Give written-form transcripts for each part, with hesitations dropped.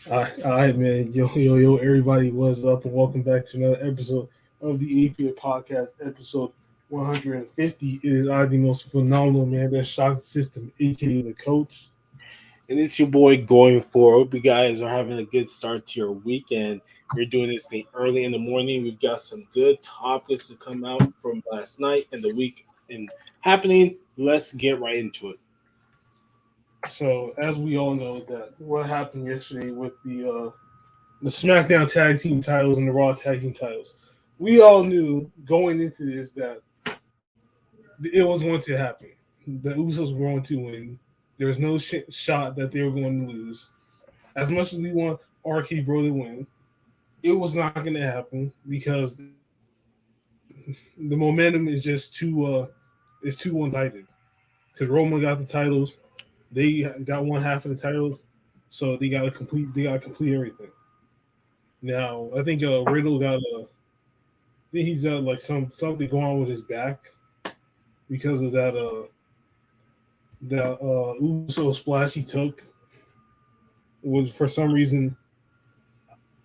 All right, man. Yo, everybody, what's up, and welcome back to another episode of the APF podcast, episode 150. It is I, the most phenomenal man that shocked the system, aka the coach. And it's your boy going for. Hope you guys are having a good start to your weekend. We're doing this thing early in the morning. We've got some good topics to come out from last night and the week and happening. Let's get right into it. So, as we all know, that what happened yesterday with the SmackDown Tag Team titles and the Raw Tag Team titles, we all knew going into this that it was going to happen. The Usos were going to win. There was no shot that they were going to lose. As much as we want RK Bro to win, it was not going to happen because the momentum is just too one-sided. Because Roman got the titles, they got one half of the titles, so they got to complete everything. Now I think Riddle got I think he's got like something going on with his back because of that Uso splash he took was for some reason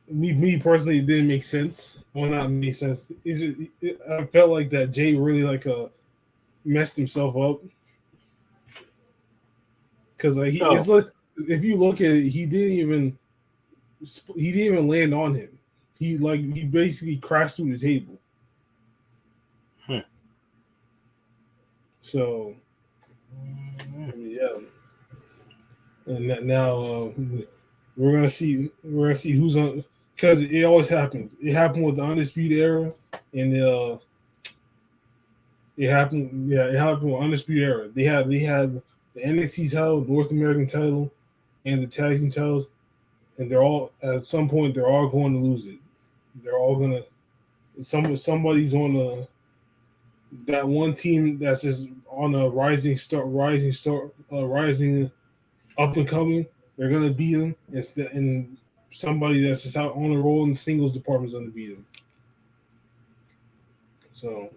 me personally it didn't make sense. Well, not make sense. I felt like that Jay really messed himself up because it's Oh, like if you look at it, he didn't even land on him. He basically crashed through the table. hmm. So yeah, and now we're gonna see who's on because it always happens. It happened with the Undisputed Era, and it happened with Undisputed Era. They had the NXT title, North American title, and the tag team titles, and they're all at some point they're all going to lose it. They're all gonna somebody's on that one team that's just on a rising up and coming. They're gonna beat them. And somebody that's just out on the roll in the singles department is gonna beat them. So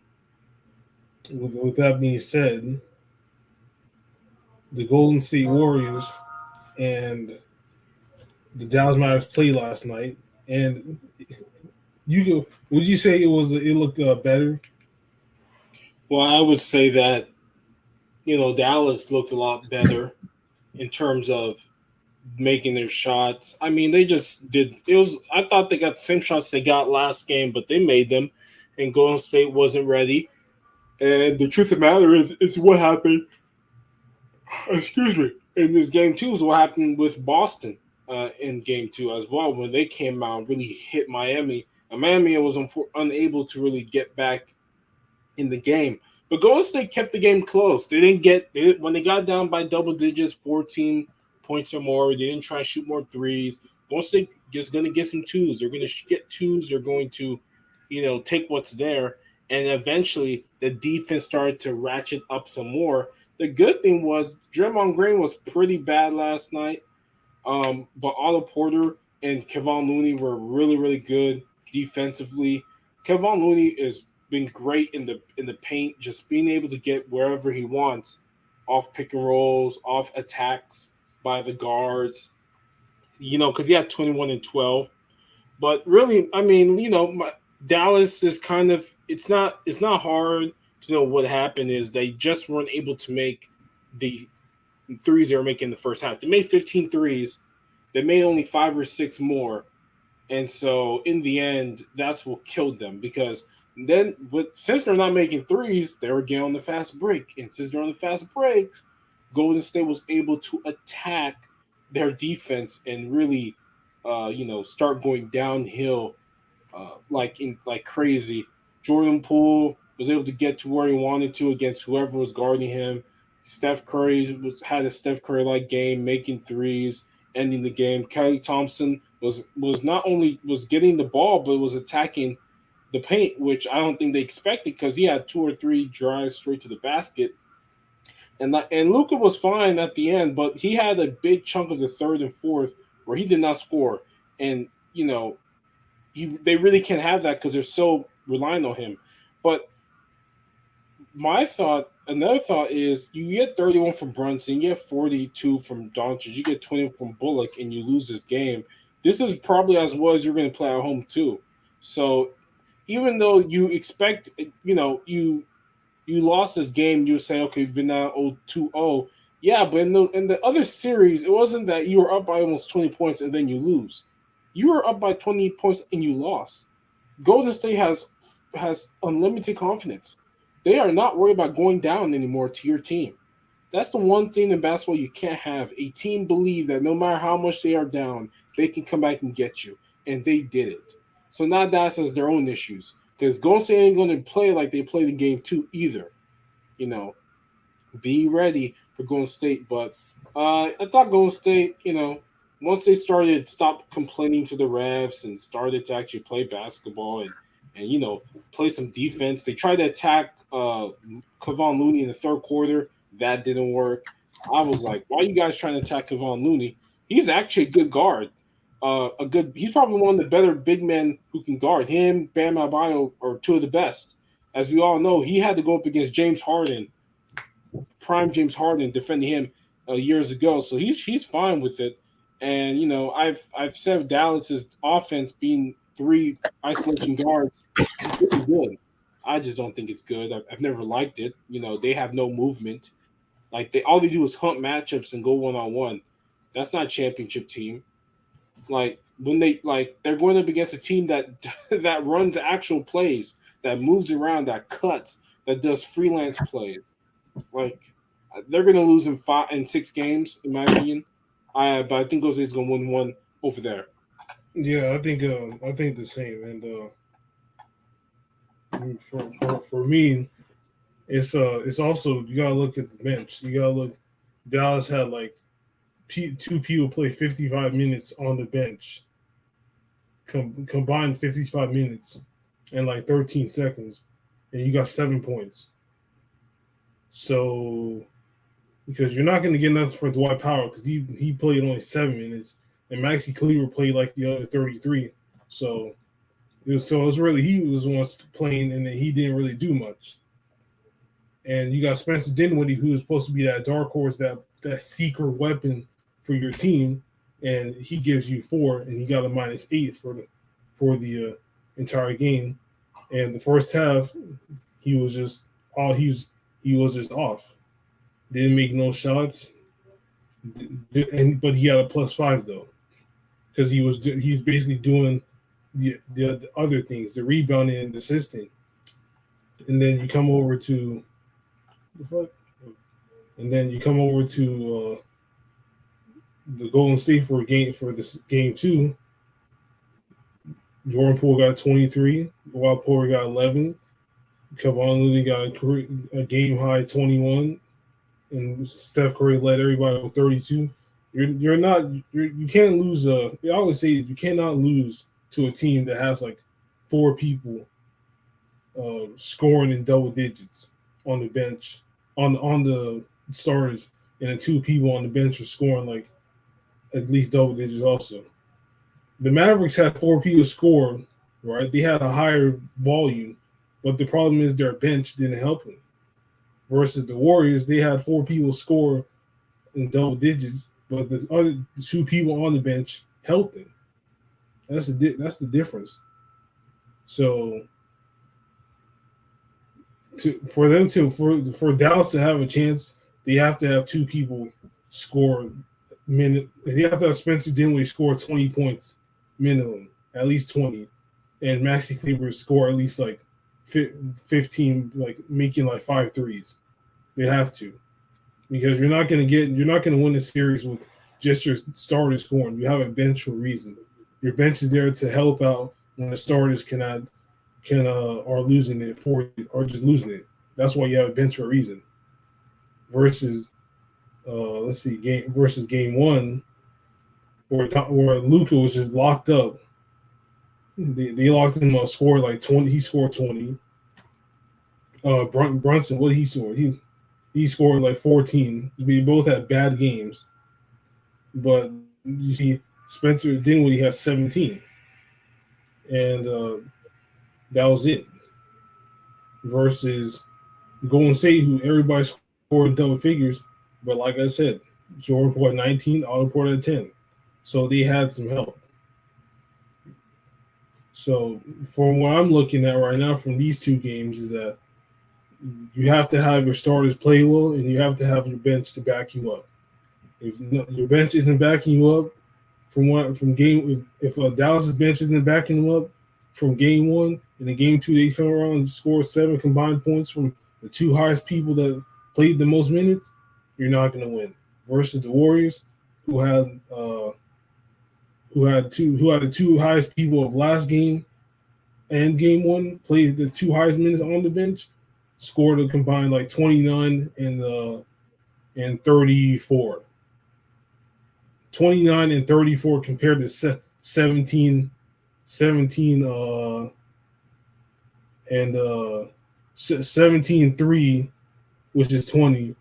with that being said, the Golden State Warriors and the Dallas Mavericks played last night, and would you say it looked better? Well, I would say that Dallas looked a lot better in terms of making their shots. I mean, they just did. It was. I thought they got the same shots they got last game, but they made them, and Golden State wasn't ready. And the truth of the matter is what happened. Excuse me. In this game too is what happened with Boston in game two as well when they came out and really hit Miami. And Miami was unable to really get back in the game. But Golden State kept the game close. When they got down by double digits, 14 points or more. They didn't try to shoot more threes. Golden State just going to get some twos. They're going to get twos. They're going to, take what's there. And eventually, the defense started to ratchet up some more. The good thing was Draymond Green was pretty bad last night. But Otto Porter and Kevon Looney were really, really good defensively. Kevon Looney has been great in the paint, just being able to get wherever he wants, off pick and rolls, off attacks by the guards. Because he had 21 and 12. But really, I mean, Dallas is kind of it's not hard to know what happened. Is they just weren't able to make the threes they were making in the first half. They made 15 threes. They made only 5 or 6 more. And so in the end, that's what killed them because then since they're not making threes, they were getting on the fast break. And since they're on the fast breaks, Golden State was able to attack their defense and really start going downhill like crazy. Jordan Poole was able to get to where he wanted to against whoever was guarding him. Steph Curry had a Steph Curry like game, making threes, ending the game. Kelly Thompson was not only was getting the ball, but was attacking the paint, which I don't think they expected because he had 2 or 3 drives straight to the basket. And Luka was fine at the end, but he had a big chunk of the third and fourth where he did not score. And they really can't have that because they're so reliant on him. But another thought is you get 31 from Brunson, you get 42 from Doncic, you get 20 from Bullock, and you lose this game. This is probably as well as you're going to play at home too. So even though you expect, you lost this game, you say, okay, you've been down 2-0. Yeah, but in the other series, it wasn't that you were up by almost 20 points and then you lose. You were up by 20 points and you lost. Golden State has unlimited confidence. They are not worried about going down anymore to your team. That's the one thing in basketball you can't have. A team believe that no matter how much they are down, they can come back and get you. And they did it. So now that's as their own issues. Because Golden State ain't going to play like they played in game two either. You know, be ready for Golden State. But I thought Golden State, once they started stop complaining to the refs and started to actually play basketball and play some defense. They tried to attack Kevon Looney in the third quarter. That didn't work. I was like, why are you guys trying to attack Kevon Looney? He's actually a good guard. He's probably one of the better big men who can guard. Him, Bam Adebayo are two of the best. As we all know, he had to go up against James Harden, prime James Harden, defending him years ago. So he's fine with it. And I've said Dallas's offense being three isolation guards is really good. I just don't think it's good. I've never liked it. They have no movement. Like all they do is hunt matchups and go 1-on-1. That's not a championship team. Like when they're going up against a team that that runs actual plays, that moves around, that cuts, that does freelance plays. Like they're going to lose in 6 games, in my opinion. But I think Jose is going to win one over there. Yeah, I think the same. And for me, it's also you gotta look at the bench. You gotta look. Dallas had like two people play 55 minutes on the bench, combined 55 minutes in like 13 seconds, and you got 7 points. So because you're not going to get nothing for Dwight Powell because he played only 7 minutes, and Maxi Kleber played like the other 33. So it was really he was once playing, and then he didn't really do much. And you got Spencer Dinwiddie, who is supposed to be that dark horse, that secret weapon for your team, and he gives you 4, and he got a -8 for the entire game. And the first half, he was just all he was just off. Didn't make no shots, but he had a +5 though, because he's basically doing the other things, the rebounding and the assisting. And then you come over to the fuck, and then you come over to the Golden State for this game two. Jordan Poole got 23, while Porter got 11. Kevon Looney got a game high 21, and Steph Curry led everybody with 32. You can't lose. I always say you cannot lose to a team that has like 4 people scoring in double digits on the bench, on the starters, and then 2 people on the bench are scoring like at least double digits also. The Mavericks had 4 people score, right? They had a higher volume, but the problem is their bench didn't help them. Versus the Warriors, they had 4 people score in double digits, but the other 2 people on the bench helped them. That's the difference. So for Dallas to have a chance, they have to have 2 people score minute. They have to have Spencer Dinwiddie score 20 points minimum, at least 20, and Maxi Kleber score at least like 15, like making like 5 threes. They have to, because you're not gonna win the series with just your starters scoring. You have a bench for a reason. Your bench is there to help out when the starters are losing it or just losing it. That's why you have a bench for a reason. Versus let's see, game one where Luka was just locked up. They locked him up, scored like 20. He scored 20. Brunson, what did he score? He scored like 14. They both had bad games, but you see, Spencer Dinwiddie has 17, and that was it. Versus Golden State, who everybody scored double figures, but like I said, Jordan Poole at 19, Otto Porter at 10, so they had some help. So from what I'm looking at right now from these two games is that you have to have your starters play well, and you have to have your bench to back you up. If your bench isn't backing you up from game, if Dallas's bench isn't backing them up from game one, and in game two they come around and score 7 combined points from the two highest people that played the most minutes, you're not going to win. Versus the Warriors, who had uh, who had the two highest people of last game and game one played the two highest minutes on the bench, scored a combined like 29 and 34. 29 and 34 compared to 17 17 and 17-3, which is 20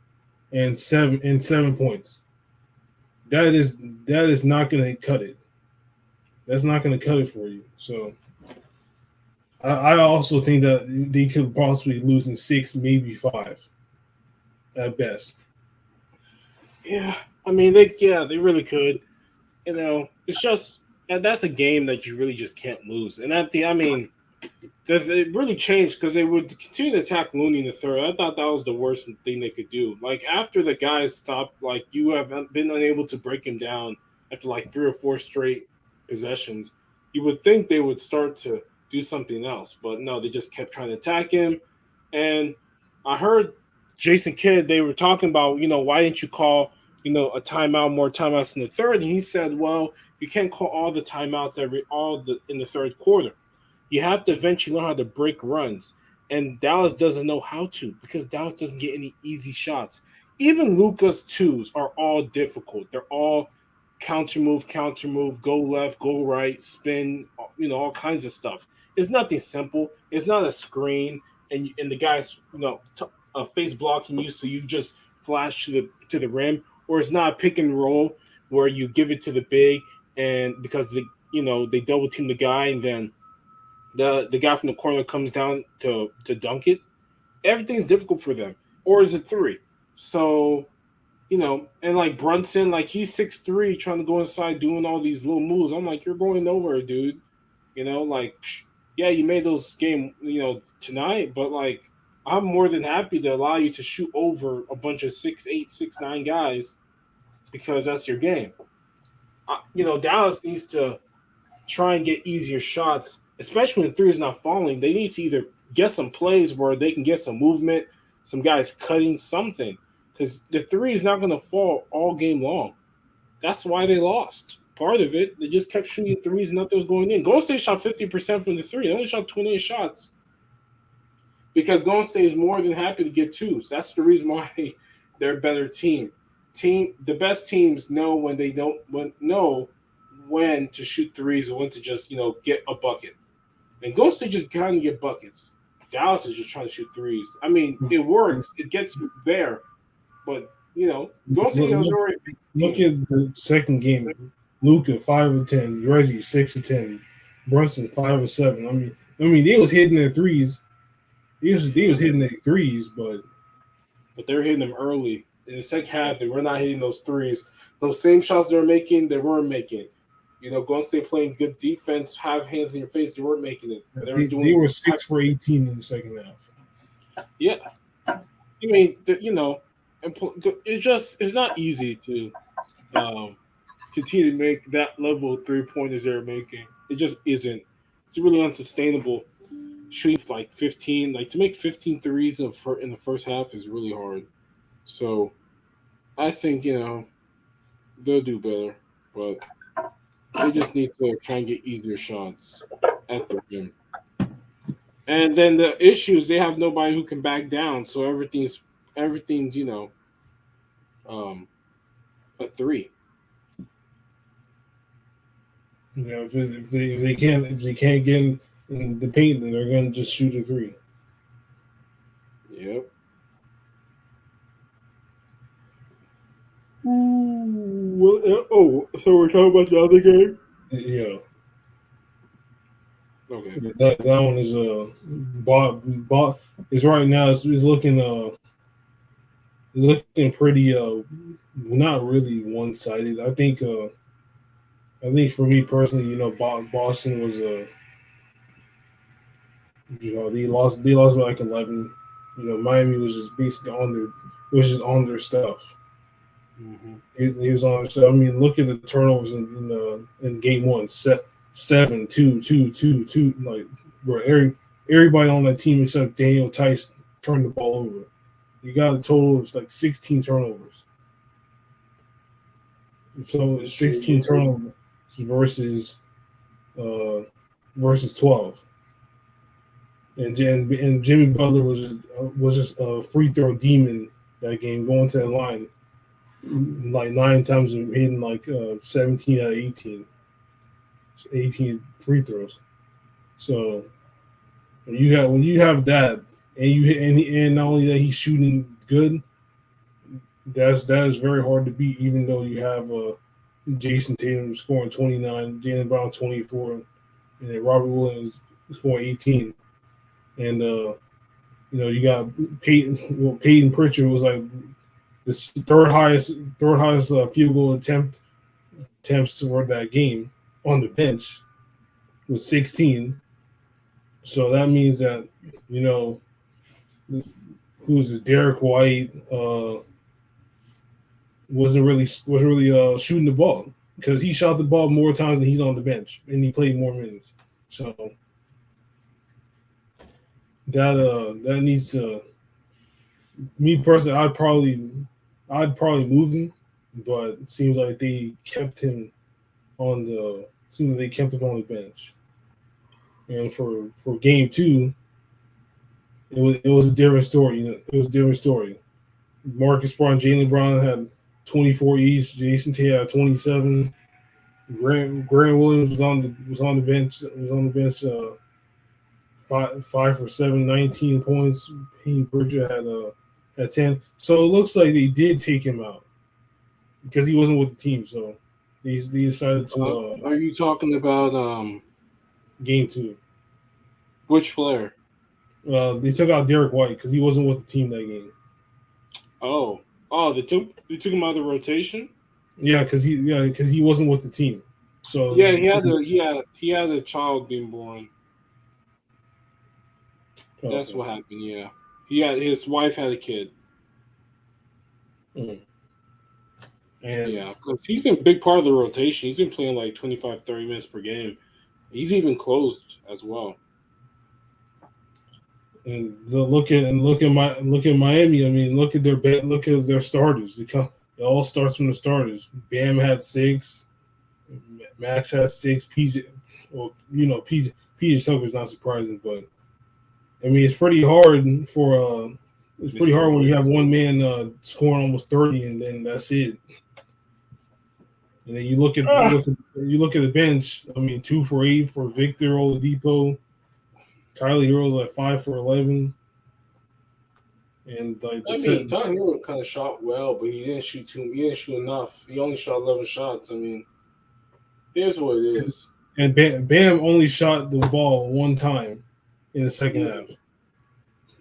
and 7 points. That is not going to cut it. That's not going to cut it for you. So I also think that they could possibly lose in six, maybe five at best. Yeah, I mean they really could. It's just that's a game that you really just can't lose. And I mean, it really changed because they would continue to attack Looney in the third. I thought that was the worst thing they could do. Like after the guys stopped, like you have been unable to break him down after like 3 or 4 straight possessions, you would think they would start to do something else. But no, they just kept trying to attack him. And I heard Jason Kidd, they were talking about, why didn't you call, a timeout, more timeouts in the third? And he said, well, you can't call all the timeouts in the third quarter. You have to eventually learn how to break runs. And Dallas doesn't know how to because Dallas doesn't get any easy shots. Even Luka's twos are all difficult. They're all counter move, go left, go right, spin, all kinds of stuff. It's nothing simple. It's not a screen and the guy's, face blocking you, so you just flash to the rim, or it's not a pick and roll where you give it to the big and because they double team the guy and then the guy from the corner comes down to dunk it. Everything's difficult for them. Or is it three? So, and like Brunson, like he's 6'3", trying to go inside doing all these little moves. I'm like, you're going nowhere, dude. Like yeah, you made those game, tonight, but like I'm more than happy to allow you to shoot over a bunch of 6'8", 6'9" guys because that's your game. Dallas needs to try and get easier shots, especially when three is not falling. They need to either get some plays where they can get some movement, some guys cutting something, because the three is not going to fall all game long. That's why they lost. Part of it, they just kept shooting threes and nothing was going in. Golden State shot 50% from the three. They only shot 28 shots because Golden State is more than happy to get twos. That's the reason why they're a better team. The best teams know when to shoot threes and when to just get a bucket. And Golden State just trying to get buckets. Dallas is just trying to shoot threes. I mean, it works. It gets you there, but Golden State is already. Look at the second game. Luka 5 of 10, Reggie 6 of 10, Brunson 5 of 7. I mean, they was hitting their threes. They was hitting their threes, but They're hitting them early. In the second half, they were not hitting those threes. Those same shots they were making, they weren't making. Golden State playing good defense, have hands in your face, they weren't making it. They were 6 for 18 in the second half. Yeah, I mean, it's not easy to continue to make that level of 3 pointers they're making. It just isn't. It's really unsustainable. Shooting like 15, like to make 15 threes in the first half is really hard. So I think they'll do better, but they just need to try and get easier shots at the rim. And then the issues, they have nobody who can back down, so everything's a three. If they can't get in the paint, then they're gonna just shoot a three. Yep. Ooh, so we're talking about the other game? Yeah. Okay. That one is is right now it's looking pretty not really one sided. I think for me personally, Boston was They lost. They lost by like 11. Miami was just basically on their. It was just on their stuff. Mm-hmm. He was on their stuff. I mean, look at the turnovers in game one. 7-2, 2-2, 2. Like where everybody on that team except Daniel Tice turned the ball over. You got a total of like 16 turnovers. So That's true. 16 turnovers versus uh, versus 12. And Jimmy Butler was just a free throw demon that game, going to the line like 9 times and hitting like 17 out of 18 free throws. So when you have that, and you hit, and not only that he's shooting good, that is very hard to beat. Even though you have Jason Tatum scoring 29, Jaylen Brown 24, and then Robert Williams scoring 18, and you got Peyton. Well, Peyton Pritchard was like the third highest field goal attempts for that game on the bench with 16. So that means that you know who's it, Derek White wasn't really shooting the ball because he shot the ball more times than he's on the bench and he played more minutes. So that needs to, me personally, I'd probably move him, but it seems like they kept him on the bench. And for game two, it was a different story. It was a different story. Marcus Brown, Jaylen Brown had 24 each. Jason Tatum had 27. Grant Williams was on the bench. Was on the bench. 5 for 7, 19 points. Payne Pritchard had 10. So it looks like they did take him out because he wasn't with the team. So they decided to Are you talking about game two. which player? They took out Derek White because he wasn't with the team that game. Oh, they took him out of the rotation. Yeah, because he wasn't with the team. So Yeah, he had a child being born. That's okay. what happened. Yeah, his wife had a kid. Mhm. And Yeah, because he's been a big part of the rotation. He's been playing like 25, 30 minutes per game. He's even closed as well. look at Miami. I mean, look at their starters. It all starts from the starters. Bam had 6. Max had 6. PJ, well, PJ Tucker's not surprising, but I mean, it's pretty Mr. hard when you have Williams. one man scoring almost 30, and then that's it. And then you look at the bench. I mean, 2 for 8 for Victor Oladipo. Tyler Hero's like 5 for 11, and like the I set. mean, Tyler Hero kind of shot well, but he didn't shoot He didn't shoot enough. He only shot 11 shots. I mean, here's what it is. And Bam only shot the ball one time in the second He's half.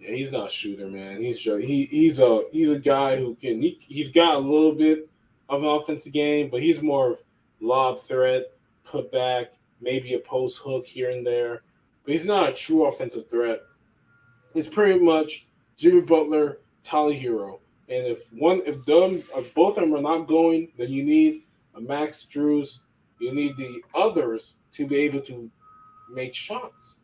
Yeah, he's not a shooter, man. He's a guy who he's got a little bit of an offensive game, but he's more of lob threat, put back, maybe a post hook here and there. But he's not a true offensive threat. It's pretty much Jimmy Butler, Tyler Hero. And if both of them are not going, then you need a Max Drews. You need the others to be able to make shots.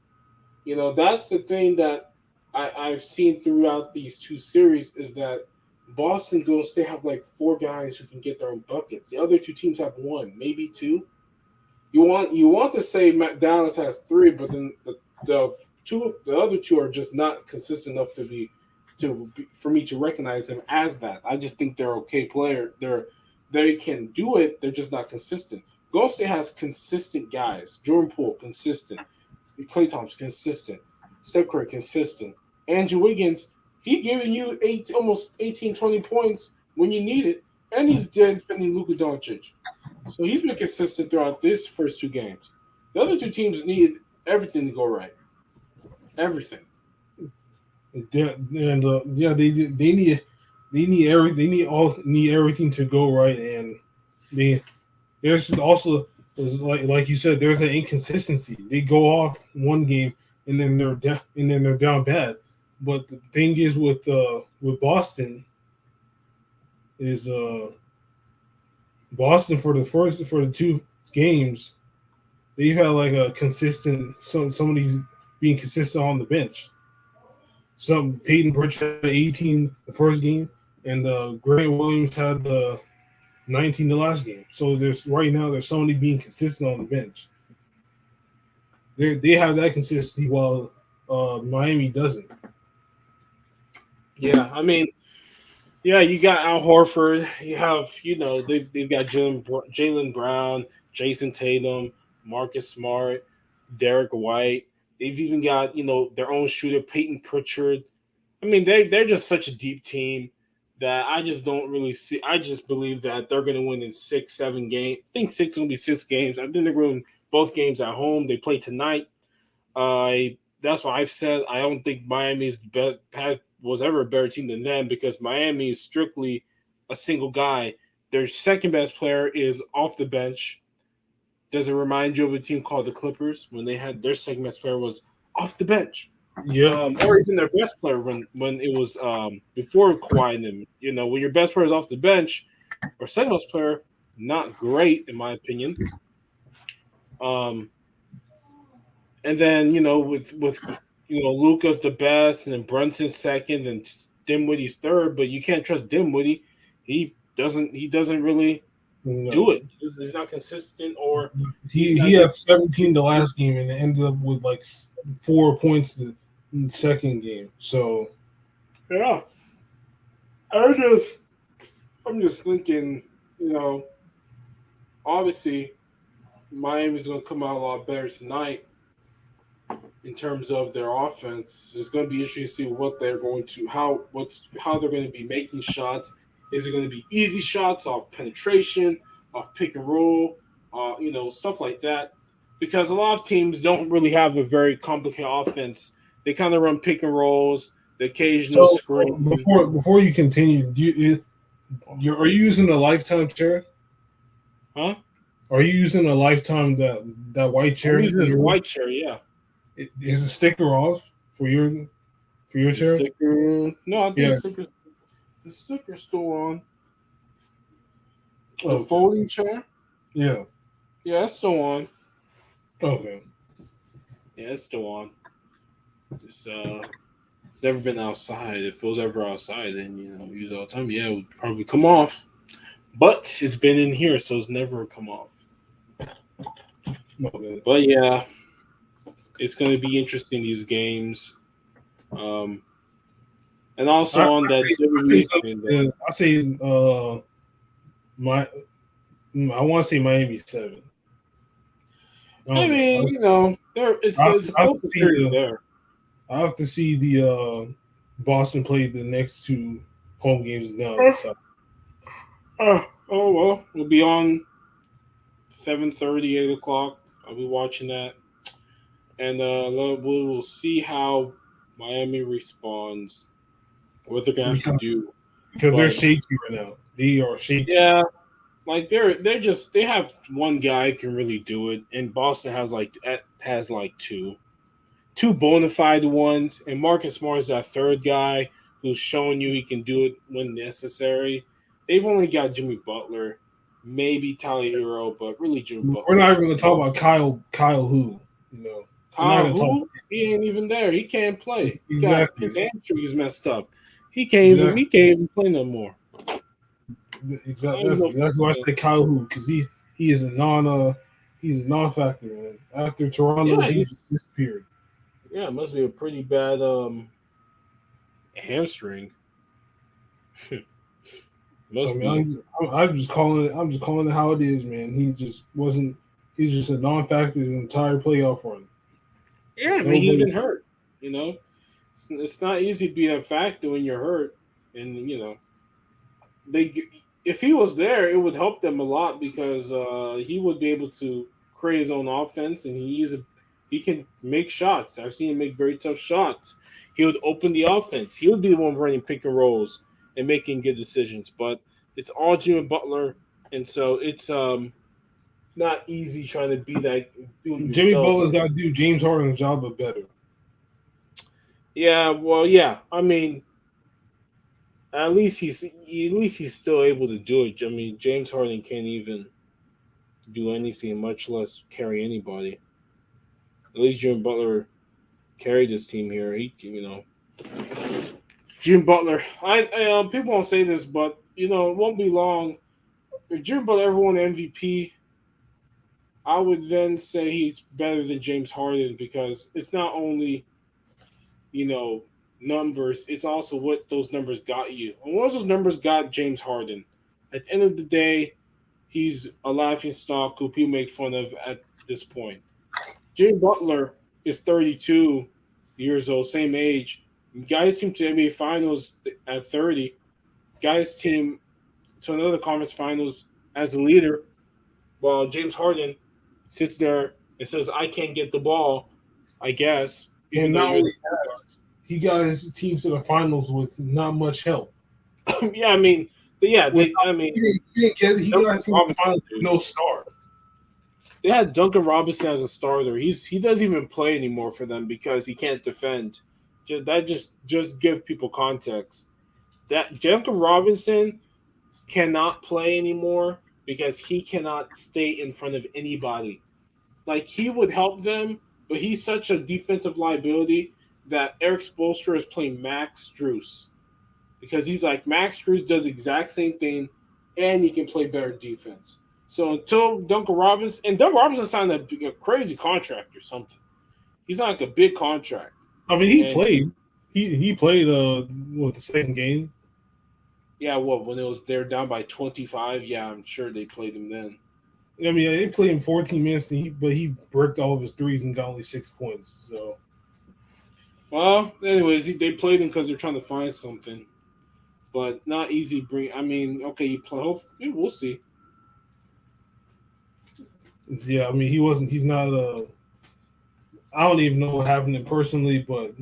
That's the thing that I've seen throughout these two series is that Boston Golden State have like 4 guys who can get their own buckets. The other 2 teams have 1, maybe 2. You want to say Dallas has 3, but then the other 2 are just not consistent enough for me to recognize them as that. I just think they're okay player. They can do it. They're just not consistent. Golden State has consistent guys. Jordan Poole, consistent. Klay Thompson, consistent. Steph Curry, consistent. Andrew Wiggins, he giving you almost 18, 20 points when you need it, and he's defending Luka Doncic. So he's been consistent throughout this first 2 games. The other 2 teams need everything to go right. Everything. And they need everything to go right, and there's also, like you said, there's an inconsistency. They go off one game, and then they're down bad. But the thing is with Boston is Boston for the two games they've had like a consistent some of these being consistent on the bench. Some Peyton Pritchard had 18 the first game, and Grant Williams had the 19 the last game. So there's right now there's somebody being consistent on the bench. They have that consistency while Miami doesn't. Yeah, I mean, yeah, you got Al Horford. You have, they've got Jalen Brown, Jason Tatum, Marcus Smart, Derek White. They've even got, their own shooter, Peyton Pritchard. I mean, they're just such a deep team that I just don't really see. I just believe that they're going to win in 6, 7 games. I think six is going to be 6 games. I think they're going to win both games at home. They play tonight. That's what I've said. I don't think Miami's best path was ever a better team than them because Miami is strictly a single guy. Their second best player is off the bench. Does it remind you of a team called the Clippers when they had their second best player was off the bench? Yeah, Or even their best player when it was before Kawhi and them. When your best player is off the bench or second best player, not great in my opinion. Um, and then with Luca's the best, and then Brunson's second, and Dinwiddie's third. But you can't trust Dinwiddie. He doesn't really do no. it. He's not consistent, or he's He not getting. had 17 the last game and ended up with like 4 points the second game. So Yeah, I just I'm just thinking, you know, obviously Miami's going to come out a lot better tonight in terms of their offense. It's going to be interesting to see what they're going to how they're going to be making shots. Is it going to be easy shots off penetration, off pick and roll, stuff like that? Because a lot of teams don't really have a very complicated offense. They kind of run pick and rolls, the occasional so screen. before you continue, are you using a lifetime chair? Huh? Are you using a lifetime that white I'm chair using in this your room? white chair, yeah. Is the sticker off for your The chair? sticker, no, I think Yeah. the sticker's still on. The Okay. folding chair, Yeah. yeah, it's still on. Okay. Yeah, it's still on. It's it's never been outside. If it was ever outside, then use it all the time. Yeah, it would probably come off. But it's been in here, so it's never come off. Okay. But yeah, it's going to be interesting these games. Um, and I, also on that I say WWE thing, though. something. I say my I want to say Miami 7. I I don't know. mean, there it's a I have close to see series there. I have to see the Boston play the next two home games now. Oh well, we'll be on 7:30, 8 o'clock. I'll be watching that, and we'll see how Miami responds, what they're gonna have to because do. they're But shaky right now. They are shaky. yeah, like they have one guy who can really do it, and Boston has like two bona fide ones, and Marcus Smart is that third guy who's showing you he can do it when necessary. They've only got Jimmy Butler, maybe Tyler Hero, but really Jimmy We're Butler. not even going to talk about Kyle who. We're not Kyle, going to talk. who he ain't even there. He can't play. He got his Exactly. hamstrings messed up. He Exactly. can't even play no more. I Exactly. don't That's know. exactly why I said Kyle who because he is a he's a non-factor, man. After Toronto, Yeah, he just disappeared. yeah, it must be a pretty bad hamstring. I Must mean, be. I'm just calling it how it is, man. He just wasn't. He's just a non-factor his entire playoff run. Yeah, I mean he's Nobody. been hurt. It's not easy to be a factor when you're hurt, and they if he was there, it would help them a lot because he would be able to create his own offense, and he can make shots. I've seen him make very tough shots. He would open the offense. He would be the one running pick and rolls and making good decisions. But it's all Jimmy Butler, and so it's not easy trying to be that do it Jimmy yourself. Butler's got to do James Harden's job, but better. Yeah, well, yeah. I mean, at least he's still able to do it. I mean, James Harden can't even do anything, much less carry anybody. At least Jimmy Butler carried his team here. Jimmy Butler. People won't say this, but it won't be long. If Jimmy Butler ever won MVP, I would then say he's better than James Harden because it's not only you know numbers, it's also what those numbers got you. And what those numbers got James Harden. At the end of the day, he's a laughing stock who people make fun of at this point. Jimmy Butler is 32 years old, same age. Guys team to NBA Finals at 30. Guys team to another conference finals as a leader, while James Harden sits there and says, "I can't get the ball." I guess, even And though not you're only he got his team to the finals with not much help. yeah, I mean, yeah, With I mean, he got Duncan his team to the Robinson, finals with dude. no star. They had Duncan Robinson as a starter. He doesn't even play anymore for them because he can't defend. Just give people context. That Duncan Robinson cannot play anymore because he cannot stay in front of anybody. Like he would help them, but he's such a defensive liability that Eric Spoelstra is playing Max Struess because he's like Max Struess does the exact same thing, and he can play better defense. So until Duncan Robinson signed a crazy contract or something. He's on like a big contract, I mean, he and played. He played the second game. yeah, what when it was they're down by 25, yeah, I'm sure they played him then. I mean, they played him 14 minutes, but he bricked all of his threes and got only 6 points. So Well, anyways, they played him because they're trying to find something, but not easy. I mean, okay, you play. We'll see. yeah, I mean, he wasn't. He's not. I don't even know what happened personally, but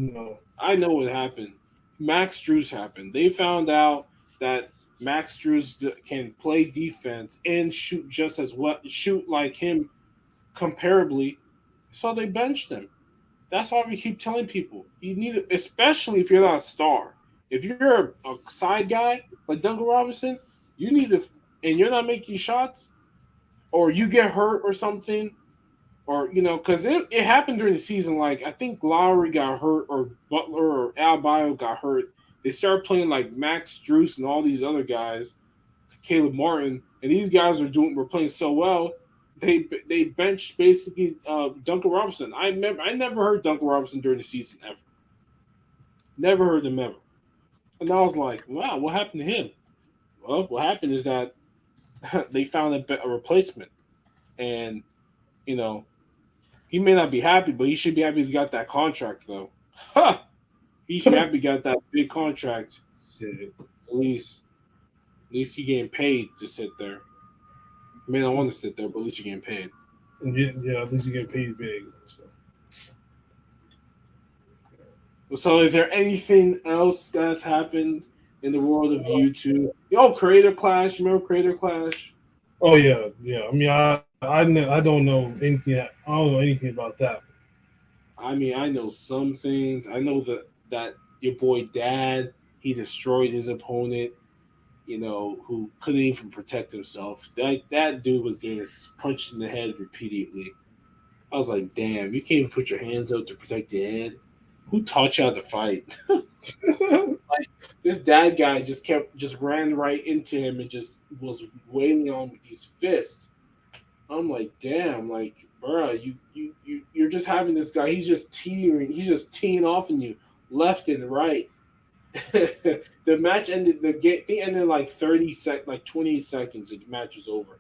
I know what happened. Max Struess happened. They found out that Max Struess can play defense and shoot just as well, shoot like him comparably. So they benched him. That's why we keep telling people you need, especially if you're not a star. If you're a side guy like Duncan Robinson, you need to, and you're not making shots, or you get hurt or something, or because it happened during the season. Like I think Lowry got hurt, or Butler or Albayo got hurt. They started playing like Max Struess and all these other guys, Caleb Martin, and these guys were playing so well. They benched basically Duncan Robinson. I never heard Duncan Robinson during the season ever. Never heard him ever. And I was like, wow, what happened to him? Well, what happened is that they found a replacement, and you know he may not be happy, but he should be happy he got that contract though. Ha! He should be happy he got that big contract. shit. At least, he getting paid to sit there. I mean, I want to sit there, but at least you're getting paid. Yeah, at least you get paid big. So. So, is there anything else that's happened in the world of YouTube? Yo, Creator Clash. Remember Creator Clash? Oh yeah, yeah. I mean, I don't know anything. I don't know anything about that. I mean, I know some things. I know that your boy Dad, he destroyed his opponent. Who couldn't even protect himself. That dude was getting punched in the head repeatedly. I was like, damn, you can't even put your hands up to protect your head. Who taught you how to fight? Like this dad guy just ran right into him and just was wailing on with these fists. I'm like, damn, like, bruh, you're just having this guy. He's just teeing off on you left and right. The match ended. The game they ended in like 28 seconds. The match was over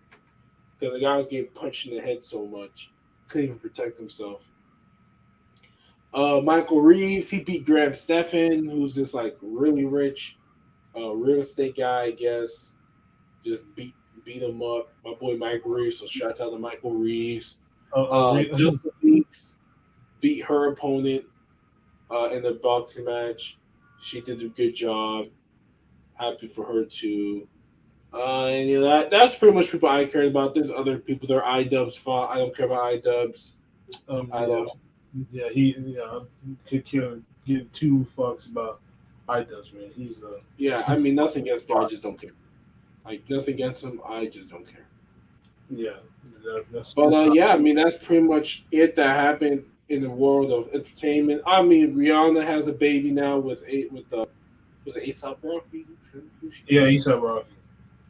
because the guy was getting punched in the head so much, couldn't even protect himself. Michael Reeves, he beat Graham Stephan, who's this like really rich real estate guy, I guess. Just beat him up. My boy Michael Reeves. So shouts out to Michael Reeves. Justin Weeks beat her opponent in the boxing match. She did a good job. Happy for her too. And that's pretty much people I cared about. There's other people. There are iDubbbz fought. I don't care about iDubbbz. I Yeah, don't. yeah. He could kill. give two fucks about iDubbbz, man. Yeah, I He's mean nothing against him. I just don't care. Like nothing against him. I just don't care. yeah. But That's yeah, I mean that's pretty much it that happened in the world of entertainment. I mean Rihanna has a baby now with was it ASAP Rocky? Who she yeah. got? He said Rocky.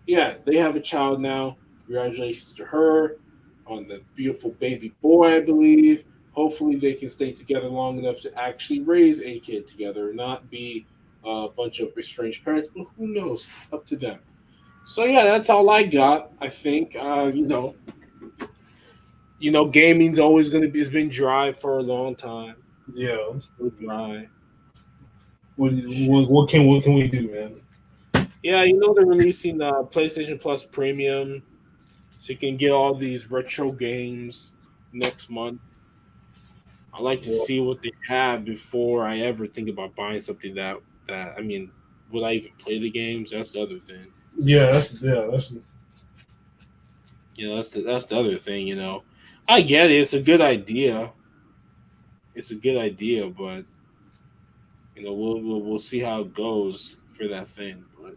Yeah, they have a child now. Congratulations to her on the beautiful baby boy, I believe. Hopefully, they can stay together long enough to actually raise a kid together, not be a bunch of estranged parents. But who knows? It's up to them. So yeah, that's all I got. I think gaming's always gonna be. It's been dry for a long time. Yeah. Still dry. Shit. What can we do, man? Yeah, they're releasing PlayStation Plus Premium, so you can get all these retro games next month. I like to Well, see what they have before I ever think about buying something that I mean, would I even play the games? That's the other thing. that's That's the other thing. I get it. It's a good idea. It's a good idea, but we'll see how it goes for that thing. But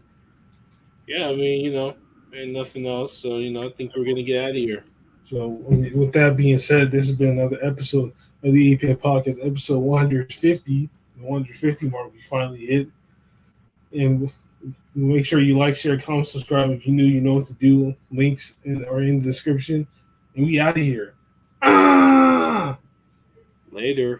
yeah, I mean, ain't nothing else. So I think we're gonna get out of here. so. With that being said, this has been another episode of the APF podcast, episode 150. The 150 mark we finally hit, and make sure you like, share, comment, subscribe. If you're new, you know what to do. Links are in the description, and we out of here. Ah! Later.